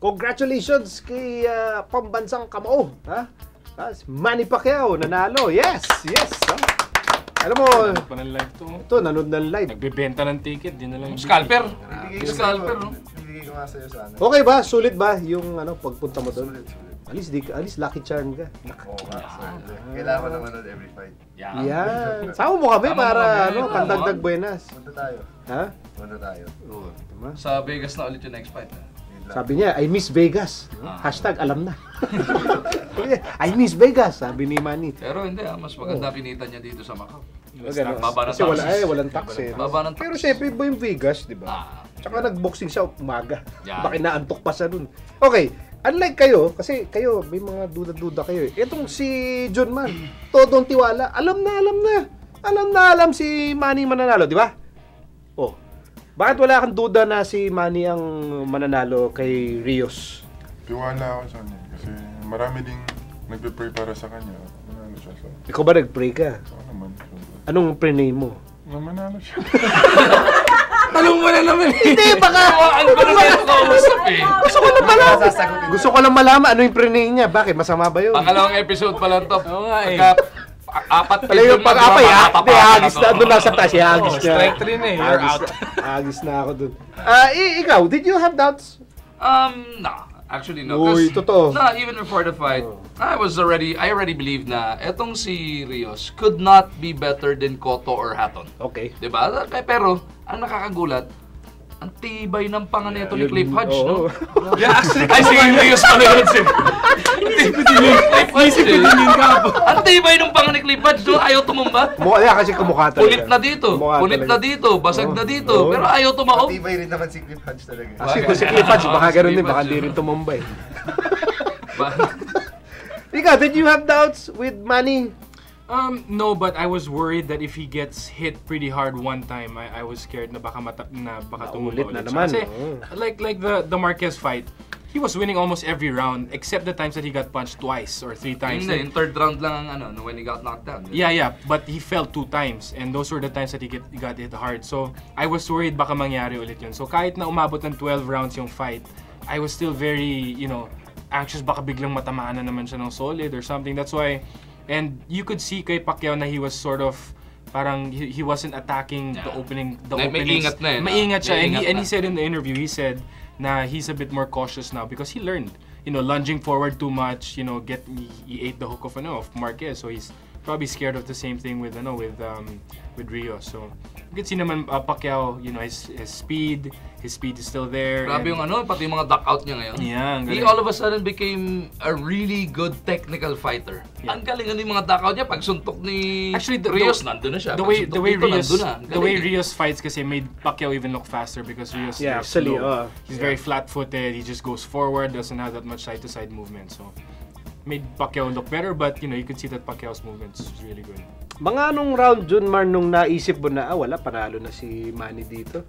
Congratulations kay pambansang kamao, ha? Manny Pacquiao nanalo. Yes. Alam mo, nanood pa ng live to. Ito, nanood ng live. Nagbebenta ng ticket, di na lang. Scalper. Scalper, no? Bibigay ko nga sa'yo sa ano. Okay ba? Sulit ba yung pagpunta mo doon? At least lucky charm ka. Oo nga. Kailangan ko naman nun every fight. Yan. Sama mo kami para pandagdag buenas. Punta tayo. Ha? Punta tayo. Oo, tama. Sa Vegas na ulit yung next fight. Sabi niya, I miss Vegas. Hashtag alam na. I miss Vegas, sabi ni Manny. Pero hindi, mas maganda kinita niya dito sa Macau. Baba ng tax. Kasi walang tax eh. Baba ng tax. Pero syempre iba yung Vegas, di ba? Tsaka nag-boxing siya umaga. Baka inaantok pa siya dun. Okay, unlike kayo, kasi kayo, may mga duda-duda kayo eh. Itong si John Man, todong tiwala. Alam na si Manny mananalo, di ba? Oh. Bakit wala kang duda na si Manny ang mananalo kay Rios? Tiwala ako sa kanya kasi marami ding nagpe-pray para sa kanya. Manalo siya. So. Ikaw ba nag-pray ka? Ako naman. So. Anong pray mo? Manalo siya. Tanong mo na naman eh. Hindi, baka... Ang gulo na yung kausap eh. Gusto ko lang malaman ano yung pray niya. Bakit? Masama ba yun? Pangalawang episode pa lang to. Oo nga eh. Apat pala yung pag-apay, hagis na doon nasa taas, hagis na. Strike 3 na eh, you're out. Hagis na ako doon. Ikaw, did you have doubts? No. Actually, no. Uy, totoo. No, even before the fight, I already believed na etong si Rios could not be better than Cotto or Hatton. Okay. Diba? Pero, ang nakakagulat, ang tibay ng panga nito ni Cliff Hodge, no? Yeah, actually, Ay, sige, Rios pala yun, Sim. Ang tibay ng panga ni Cliff Hodge, no? Ayaw tumumba. Mukha kasi kumukha talaga. Punit na dito, basag na dito, pero ayaw tumaob. Matibay rin naman si Cliff Hodge talaga. Kasi si Cliff Hodge, baka gano'n din, baka di rin tumumba eh. Ikaw, did you have doubts with Manny? No, but I was worried that if he gets hit pretty hard one time, I was scared na baka tumumba na ulit. naman. Kasi like the Marquez fight, he was winning almost every round except the times that he got punched twice or 3 times. Hindi, in third round lang ang when he got knocked down. Yeah, but he fell 2 times and those were the times that he got hit hard. So I was worried baka mangyari ulit yun. So kahit na umabot ng 12 rounds yung fight, I was still very, anxious baka biglang matamaan na naman siya ng solid or something. That's why, and you could see kay Pacquiao na he was sort of parang he wasn't attacking the openings. Maingat na eh. Maingat siya. And he said in the interview, he said na he's a bit more cautious now because he learned, lunging forward too much, he ate the hook of Marquez, so he's probably scared of the same thing with Rios. So you can see naman Pacquiao, his speed is still there. Grabe yung pati yung mga duck out niya ngayon. Yeah, he all of a sudden became a really good technical fighter. Yeah. Ang galing yung mga duck out niya pag suntok ni Rios, nandun na siya. The way Rios fights kasi made Pacquiao even look faster because Rios is slow. He's very flat-footed, he just goes forward, doesn't have that much side-to-side movement. So made Pacquiao look better, but you could see that Pacquiao's movements is really good. Mga anong round, Jun Mar, nung naisip mo na, wala, panalo na si Manny dito?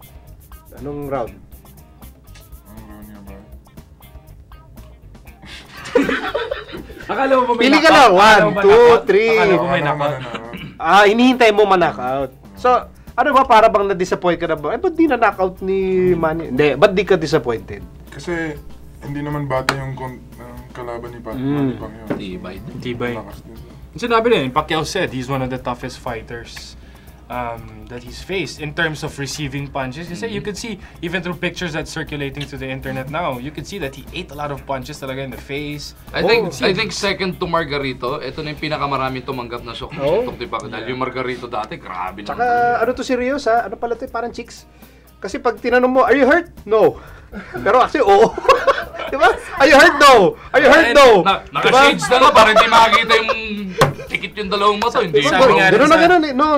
Anong round? Anong round niya ba? Akala mo ba may pili ka lang, 1, 2, 3. Akala mo may knockout. Hinihintay mo ma-knockout. So, ano ba, para bang na-disappoint ka na ba? Ba't di na-knockout ni Manny? Hindi, ba't di ka disappointed? Kasi, hindi naman bata yung kalaban ni Manny Pacquiao. Tibay. Sinabi din, Pacquiao said he's one of the toughest fighters that he's faced in terms of receiving punches. Kasi you could see, even through pictures that's circulating to the internet now, you could see that he ate a lot of punches talaga in the face. I think second to Margarito, ito na yung pinakamaraming tumanggap na shock ni Pacquiao. Dahil yung Margarito dati, grabe naman. Tsaka, ano to si Rios ha? Ano pala to? Parang chicks. Kasi pag tinanong mo, are you hurt? No. Pero actually, oo. Diba? Are you hurt? No. Are you hurt? No. Naka-shades na para hindi makakita yung tikit yung dalawang mata. Hindi. Gano'n na gano'n eh. No.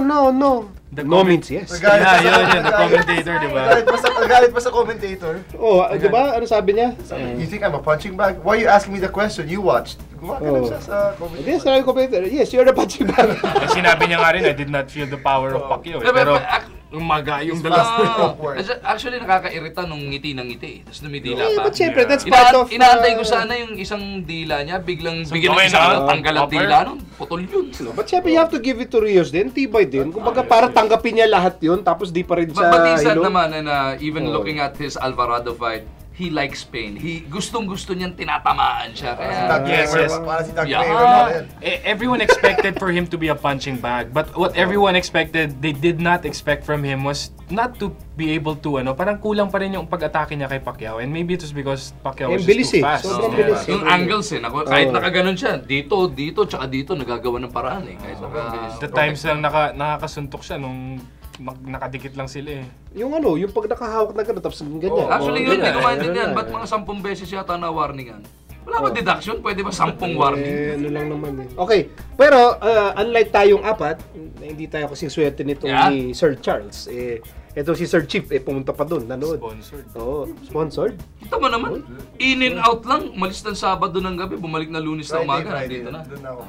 No means yes. Yun, the commentator, diba? Nagalit pa sa commentator. Oh, diba? Ano sabi niya? You think I'm a punching bag? Why are you asking me the question? You watched. Gumagano siya sa commentator. Yes, sabi commentator. Yes, you're the punching bag. Sinabi niya nga rin, I did not feel the power of Pacquiao. Pero, umaga yung dalas. Actually, nakakairita nung ngiti ng ngiti. Tapos numidila pa. But syempre, that's part of... Inaantay ko sana yung isang dila niya, biglang bigyan ng isang tanggal ang dila nun. Putol yun. But syempre, you have to give it to Rios din, tibay din. Kumbaga, para tanggapin niya lahat yun, tapos di pa rin siya But he said naman, and even looking at his Alvarado fight, he likes pain. Gustong-gusto niyang tinatamaan siya. Para si Doug Yeah. Kramer na rin. Everyone expected for him to be a punching bag, but what everyone expected, they did not expect from him was not to be able to, parang kulang pa rin yung pag-atake niya kay Pacquiao, and maybe it was because Pacquiao was just too fast. Sobrang bilis. Yung angles kahit nakaganon siya, dito, tsaka dito, nagagawa ng paraan eh. Kahit The times lang nakakasuntok siya nung nakadikit lang sila eh. Yung pag nakahawak na gano'n, tapos ganyan. Actually, yun, hindi ko maintindihan. Ba't mga 10 beses yata na warningan? Wala ba deduction? Pwede ba 10 warning? Lang naman eh. Okay, pero unlike tayong apat, hindi tayo kasing swerte nito ni Sir Charles. Ito si Sir Chief, pumunta pa doon, nanood. Sponsored. Oo, sponsored. Kita mo naman, in and out lang. Umalis ng Sabado ng gabi, bumalik na Lunes na umaga. Dito na. Doon ako.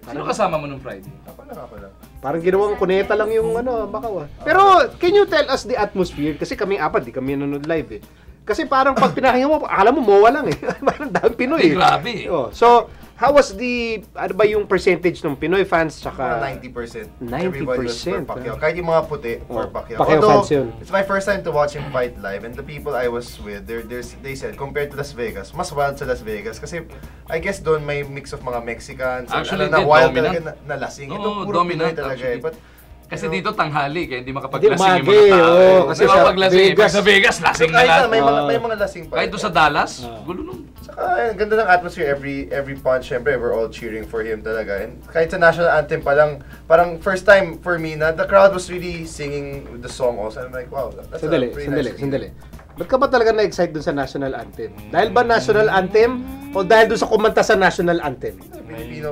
Sino kasama mo nung Friday? Ako lang. Parang ginawang kuneta lang yung Macau. Pero can you tell us the atmosphere? Kasi kami apat, di kami nanonood live eh. Kasi parang pag pinakinggan mo, akala mo MOA lang eh. Parang daming Pinoy eh. Grabe eh. So, how was ano ba yung percentage ng Pinoy fans tsaka 90%. 90%, Everybody was for Pacquiao. Kahit yung mga puti for Pacquiao. Pacquiao Although, fans yun. it's my first time to watch him fight live, and the people I was with, they said, compared to Las Vegas, mas wild sa Las Vegas. Kasi, I guess doon may mix of mga Mexicans, Actually, na wild dominant. talaga na lasing. Oo, Ito puro Pinoy dominant, talaga eh. But, Kasi dito tanghali, kaya hindi makapaglasing Hindi, yung mga tao. umaga, Kasi makapaglasing. Pag sa Vegas, lasing na kahit lahat. may mga lasing pa. Kahit doon sa Dallas, gulo nun. Saka, ganda ng atmosphere every punch. Syempre, we're all cheering for him talaga. And kahit sa national anthem pa lang, parang first time for me na the crowd was really singing the song also. I'm like, wow, that's Sandali. Ba't ka ba talaga na-excite dun sa national anthem? Dahil ba national anthem o dahil dun sa kumanta sa national anthem?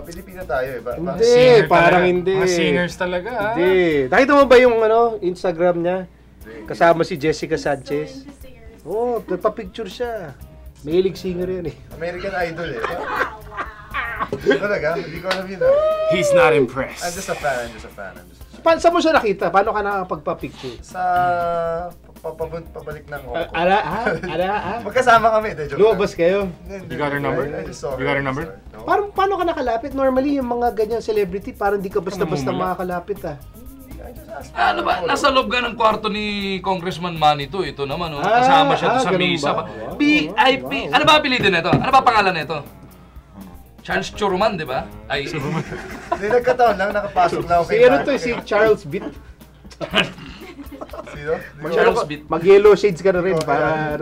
Pilipino tayo eh. Hindi, parang hindi. Mga singers talaga. Hindi. Nakita mo ba yung Instagram niya? Kasama si Jessica Sanchez. Oh, nagpa-picture siya. Mahilig singer yan eh. American Idol eh. Talaga? Hindi ko alam yun. He's not impressed. I'm just a fan. Saan mo siya nakita? Paano ka nakapagpa-picture? Sa pabalik ng Hong Kong. Magkasama kami. Lumabas kayo? You got her number? You got her number? Paano ka nakalapit? Normally, yung mga ganyan celebrity, parang di ka basta-basta makakalapit ah. Ano ba? Nasa loob ka ng kwarto ni Congressman Manny to. Ito naman, kasama siya to sa misa. VIP. Ano ba apelido nito? Ano ba pangalan nito? Charles Churman, di ba? Ay, Hindi, nagkataon lang, nakapasok na ako Si ano to, si Charles Bitt. Sino? Charles Bitt. Mag-yellow shades ka na rin para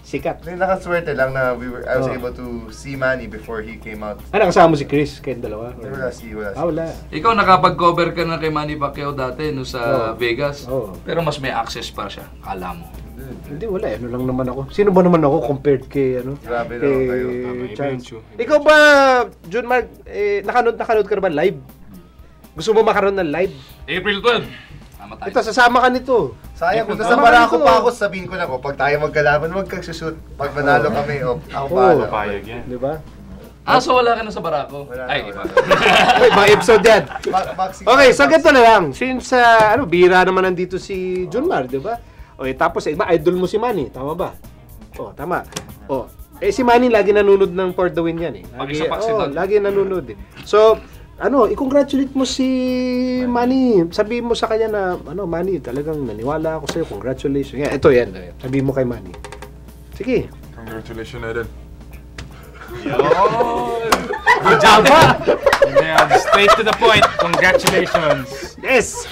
sikat. Hindi, nakaswerte lang na I was able to see Manny before he came out. Kasama mo si Chris, kayong dalawa? Wala. Wala. Ikaw nakapag-cover ka na kay Manny Pacquiao dati no sa Vegas. Pero mas may access pa siya, kala mo. Hindi, wala. Ano lang naman ako. Sino ba naman ako compared kay Grabe naman kayo. Charles? Ikaw ba, Jun Mark, nakanood ka na ba live? Gusto mo makaroon ng live? April 12. Ito, sasama ka nito. Sayang, kung nasa barako pa ako, sabihin ko lang, pag tayo magkalaban, huwag kang shoot. Pag manalo kami, ako paano. Papayag yan. Di ba? So wala ka na sa barako? Wala. Iba. Mga episode yan. Okay, so ganito na lang. Since, bira naman nandito si Junmar, di ba? Okay, tapos, idol mo si Manny, tama ba? Tama. Si Manny lagi nanonood ng For the Win yan eh. Lagi nanonood eh. So, i-congratulate mo si Manny. Sabihin mo sa kanya na, Manny, talagang naniwala ako sa'yo. Congratulations. Yan, ito yan. Sabihin mo kay Manny. Sige. Congratulations, Eden. Good job! Straight to the point. Congratulations. Yes!